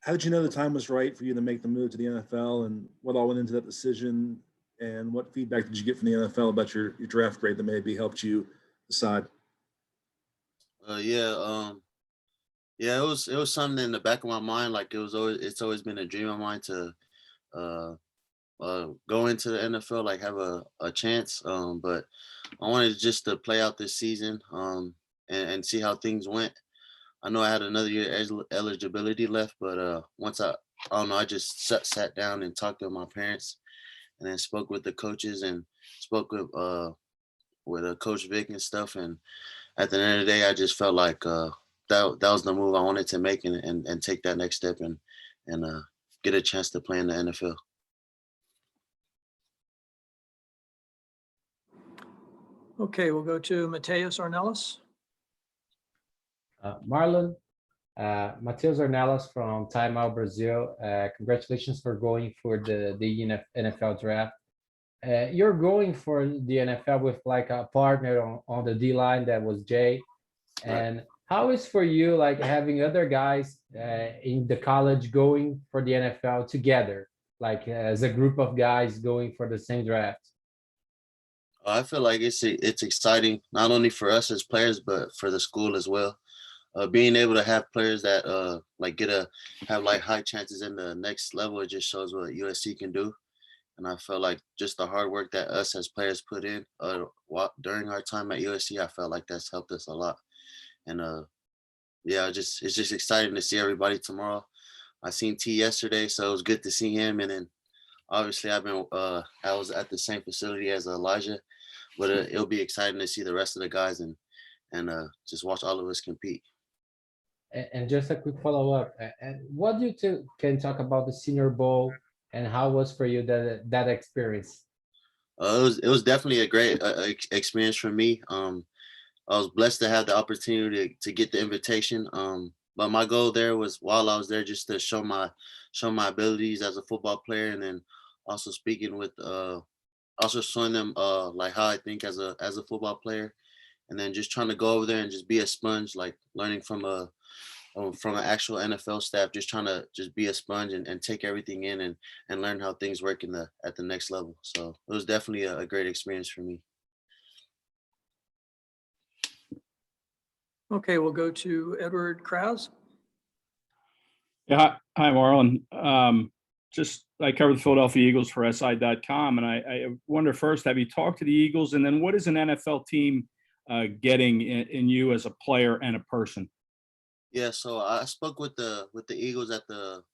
how did you know the time was right for you to make the move to the NFL, and what all went into that decision? And what feedback did you get from the NFL about your draft grade that maybe helped you decide? Yeah, yeah, it was something in the back of my mind. Like it's always been a dream of mine to uh go into the NFL, like have a chance. But I wanted just to play out this season, and see how things went. I know I had another year eligibility left, but once I don't know, I just sat down and talked to my parents, and then spoke with the coaches and spoke with Coach Vic and stuff. And at the end of the day, I just felt like that was the move I wanted to make, and take that next step, and get a chance to play in the NFL. Okay, we'll go to Mateus Ornelas. Marlon, Matheus Ornelas from Time Out Brazil. Congratulations for going for the NFL draft. You're going for the NFL with like a partner on the D line that was Jay. Right. And how is for you like having other guys in the college going for the NFL together, like as a group of guys going for the same draft? I feel like it's exciting not only for us as players, but for the school as well. Being able to have players that like have like high chances in the next level, it just shows what USC can do. And I felt like just the hard work that us as players put in during our time at USC, I felt like that's helped us a lot. And yeah, it's just exciting to see everybody tomorrow. I seen T yesterday, so it was good to see him. And then obviously I was at the same facility as Elijah, but it'll be exciting to see the rest of the guys and just watch all of us compete. And just a quick follow up. And what do you can talk about the Senior Bowl and how was for you that experience? It was definitely a great experience for me. I was blessed to have the opportunity to get the invitation. But my goal there was, while I was there, just to show my abilities as a football player, and then also speaking with also showing them like how I think as a football player, and then just trying to go over there and just be a sponge, like learning from an actual NFL staff, just trying to just be a sponge and take everything in, and learn how things work at the next level. So it was definitely a great experience for me. Okay, we'll go to Edward Krause. Yeah, hi, Marlon. Just I cover the Philadelphia Eagles for SI.com, and I wonder first, have you talked to the Eagles, and then what is an NFL team getting in you as a player and a person? Yeah, so I spoke with the Eagles at the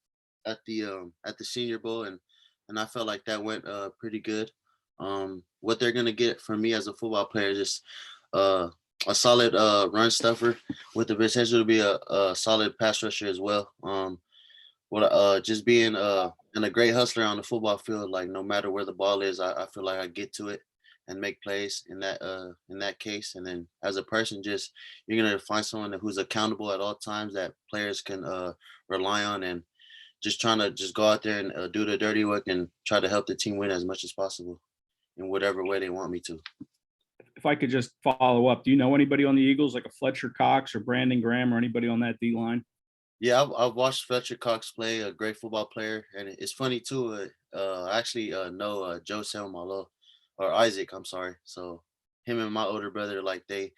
Senior Bowl, and I felt like that went pretty good. What they're gonna get from me as a football player is just a solid run stuffer with the potential to be a solid pass rusher as well. What just being and a great hustler on the football field. Like no matter where the ball is, I feel like I get to it and make plays in that case. And then as a person, just you're gonna find someone who's accountable at all times that players can rely on, and just trying to just go out there and do the dirty work and try to help the team win as much as possible in whatever way they want me to. If I could just follow up, do you know anybody on the Eagles like a Fletcher Cox or Brandon Graham or anybody on that D line? Yeah, I've watched Fletcher Cox play, a great football player, and it's funny too. I actually know Joe Malo, or Isaac. I'm sorry. So him and my older brother, like they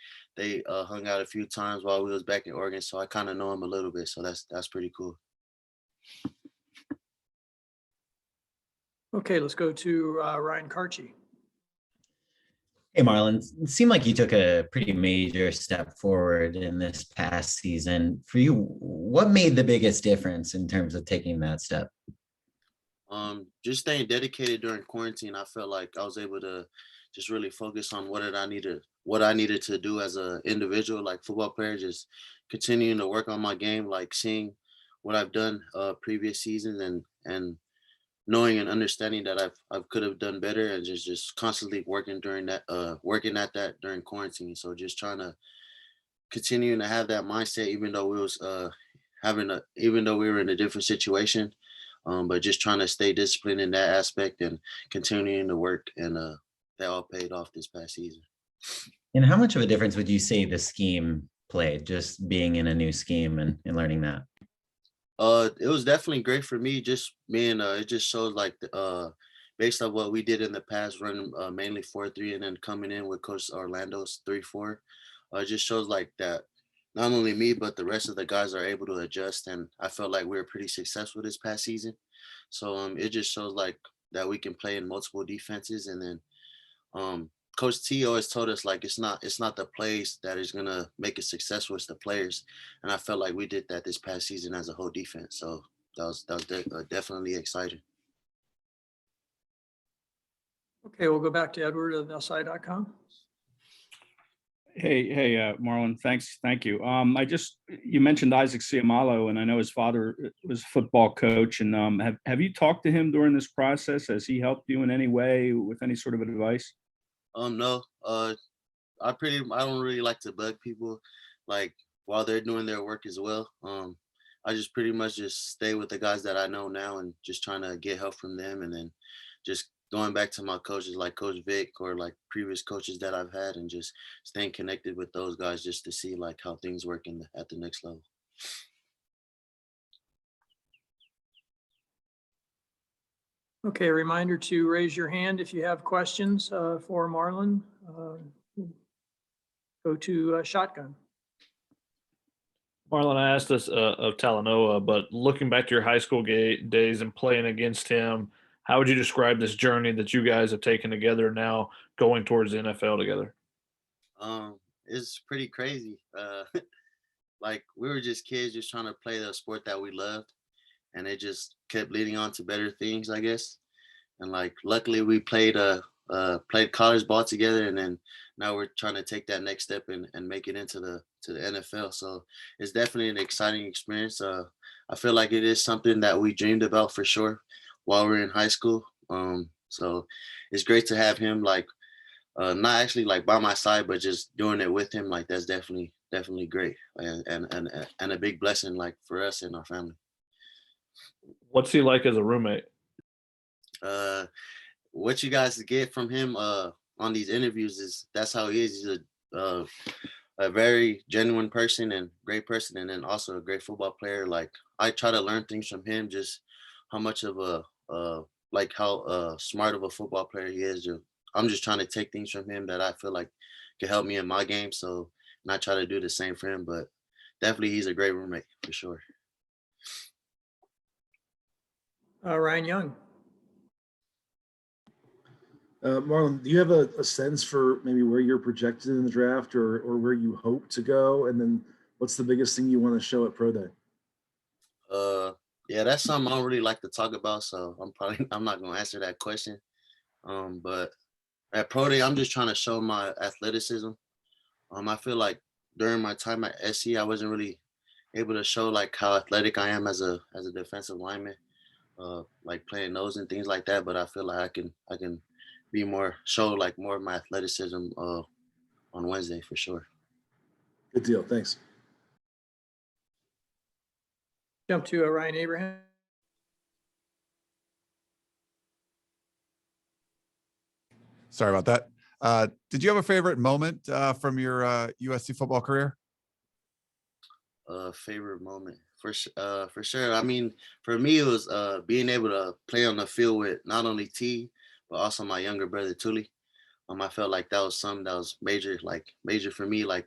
hung out a few times while we was back in Oregon. So I kind of know him a little bit. So that's pretty cool. Okay, let's go to Ryan Karchi. Hey, Marlon, it seemed like you took a pretty major step forward in this past season. For you, what made the biggest difference in terms of taking that step? Just staying dedicated during quarantine. I felt like I was able to just really focus on what I needed to do as an individual, like football player, just continuing to work on my game, like seeing what I've done previous seasons, and knowing and understanding that I could have done better, and just constantly working working at that during quarantine. So just trying to continuing to have that mindset, even though we was even though we were in a different situation, but just trying to stay disciplined in that aspect and continuing to work, and that all paid off this past season. And how much of a difference would you say the scheme played, just being in a new scheme and learning that? It was definitely great for me. Just being, it just shows like based on what we did in the past, running mainly 4-3, and then coming in with Coach Orlando's 3-4. It just shows like that not only me but the rest of the guys are able to adjust, and I felt like we were pretty successful this past season. So it just shows like that we can play in multiple defenses, and then um, Coach T always told us like it's not the plays that is gonna make it successful, it's the players, and I felt like we did that this past season as a whole defense. So that was definitely exciting. Okay, we'll go back to Edward of SI.com. Hey, Marlon, thank you. You mentioned Isaac Siamalo, and I know his father was a football coach. And have you talked to him during this process? Has he helped you in any way with any sort of advice? No. I don't really like to bug people like while they're doing their work as well. I just pretty much just stay with the guys that I know now and just trying to get help from them, and then just going back to my coaches like Coach Vic or like previous coaches that I've had, and just staying connected with those guys just to see like how things work at the next level. Okay, a reminder to raise your hand if you have questions for Marlon. Go to Shotgun. Marlon, I asked this of Talanoa, but looking back to your high school days and playing against him, how would you describe this journey that you guys have taken together now going towards the NFL together? It's pretty crazy. Like we were just kids just trying to play the sport that we loved, and it just kept leading on to better things, I guess. And like luckily we played college ball together, and then now we're trying to take that next step and make it into the NFL. So it's definitely an exciting experience. I feel like it is something that we dreamed about for sure while we we're in high school. So it's great to have him like not actually like by my side, but just doing it with him. Like that's definitely great, and a big blessing like for us and our family. What's he like as a roommate? What you guys get from him on these interviews is that's how he is. He's a very genuine person and great person, and then also a great football player. Like I try to learn things from him, just how much of like how smart of a football player he is. I'm just trying to take things from him that I feel like can help me in my game. So, and I try to do the same for him. But definitely, he's a great roommate for sure. Ryan Young. Marlon, do you have a sense for maybe where you're projected in the draft or where you hope to go? And then what's the biggest thing you want to show at Pro Day? Yeah, that's something I don't really like to talk about. So I'm not going to answer that question. But at Pro Day, I'm just trying to show my athleticism. I feel like during my time at SC, I wasn't really able to show like how athletic I am as a defensive lineman, like playing nose and things like that. But I feel like I can show like more of my athleticism on Wednesday for sure. Good deal. Thanks. Jump to Ryan Abraham. Sorry about that. Did you have a favorite moment from your USC football career? Favorite moment for sure. I mean, for me, it was being able to play on the field with not only T, but also my younger brother Tuli. I felt like that was something that was major for me. Like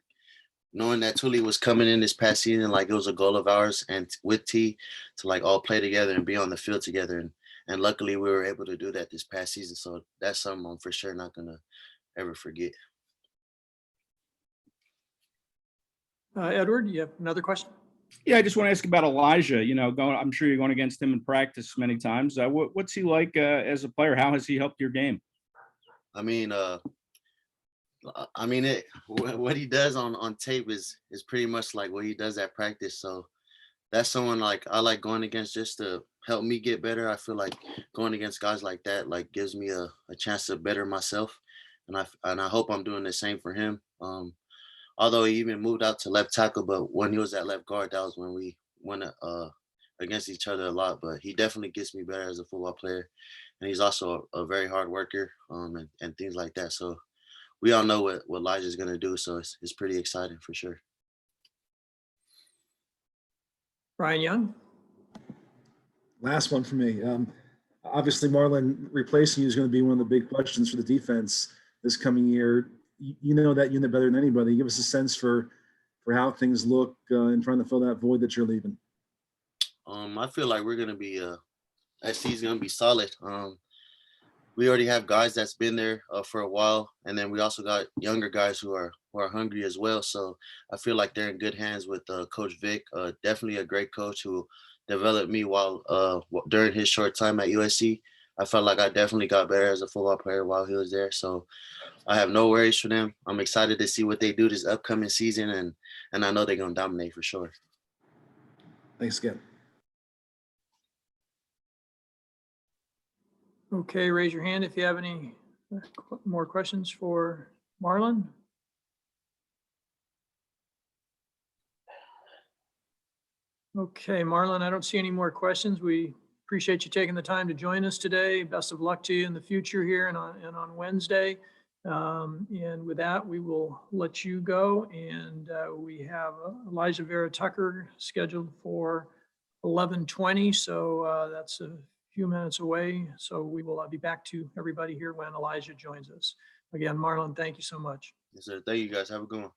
knowing that Tuli was coming in this past season, like it was a goal of ours, and with T to like all play together and be on the field together. And luckily we were able to do that this past season. So that's something I'm for sure not gonna ever forget. Edward, you have another question? Yeah, I just want to ask about Elijah. I'm sure you're going against him in practice many times. What's he like as a player? How has he helped your game? I mean, what he does on tape is pretty much like what he does at practice. So that's someone like I like going against just to help me get better. I feel like going against guys like that like gives me a chance to better myself, and I hope I'm doing the same for him. Although he even moved out to left tackle, but when he was at left guard, that was when we went against each other a lot. But he definitely gets me better as a football player, and he's also a very hard worker and things like that. So we all know what Elijah's gonna do, so it's pretty exciting for sure. Ryan Young. Last one for me. Obviously, Marlon, replacing you is going to be one of the big questions for the defense this coming year. You know that unit better than anybody. Give us a sense for how things look in trying to fill that void that you're leaving. I feel like we're gonna be SC is gonna be solid. We already have guys that's been there for a while, and then we also got younger guys who are hungry as well. So I feel like they're in good hands with Coach Vic. Definitely a great coach who developed me while during his short time at USC. I felt like I definitely got better as a football player while he was there. So I have no worries for them. I'm excited to see what they do this upcoming season, and I know they're gonna dominate for sure. Thanks again. Okay, raise your hand if you have any more questions for Marlon. Okay, Marlon, I don't see any more questions. We appreciate you taking the time to join us today. Best of luck to you in the future here and on Wednesday. And with that, we will let you go. And we have Elijah Vera Tucker scheduled for 11:20. So that's a few minutes away. So we will be back to everybody here when Elijah joins us. Again, Marlon, thank you so much. Yes, sir. Thank you guys. Have a good one.